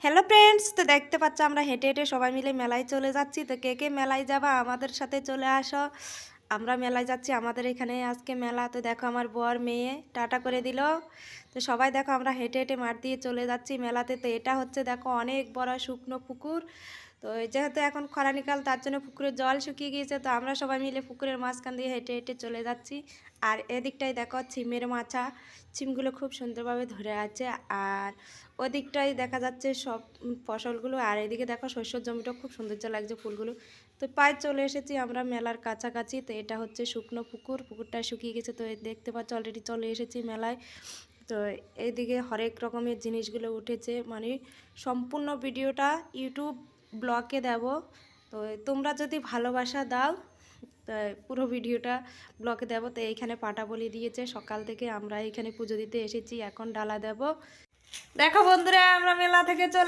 Hello friends, তো দেখতে পাচ্ছ আমরা হেঁটে হেঁটে সবাই মিলে মেলায় চলে যাচ্ছি। তো কে কে মেলায় যাবা আমাদের সাথে চলে আসো। আমরা মেলায় যাচ্ছি, আমাদের এখানে আজকে মেলা। তো দেখো আমার বর মেয়ে টাটা করে দিল। তো সবাই দেখো আমরা হেঁটে হেঁটে মাঠ দিয়ে চলে যাচ্ছি মেলাতে। তো এটা হচ্ছে দেখো অনেক বড় শুকনো পুকুর। তো যেহেতু এখন খরানিকাল তার জন্য পুকুরের জল শুকিয়ে গিয়েছে। তো আমরা সবাই মিলে পুকুরের মাঝখান দিয়ে হেঁটে হেঁটে চলে যাচ্ছি। আর এদিকটায় দেখো ছিমের মাছা, ছিমগুলো খুব সুন্দরভাবে ধরে আছে। আর ওদিকটাই দেখা যাচ্ছে সব ফসলগুলো। আর এদিকে দেখো শস্যর জমিটা খুব সৌন্দর্য লাগছে ফুলগুলো। তো প্রায় চলে এসেছি আমরা মেলার কাছাকাছি। তো এটা হচ্ছে শুকনো পুকুর, পুকুরটা শুকিয়ে গেছে। তো দেখতে পাচ্ছ অলরেডি চলে এসেছি মেলায়। তো এইদিকে হরেক রকমের জিনিসগুলো উঠেছে, মানে সম্পূর্ণ ভিডিওটা ইউটিউব ব্লগে দেব। তো তোমরা যদি ভালোবাসা দাও তো পুরো ভিডিওটা ব্লগে দেব। তো এইখানে পাটা বলি দিয়েছে, সকাল থেকে আমরা এইখানে পুজো দিতে এসেছি, এখন ডালা দেব। দেখো বন্ধুরা আমরা মেলা থেকে চলে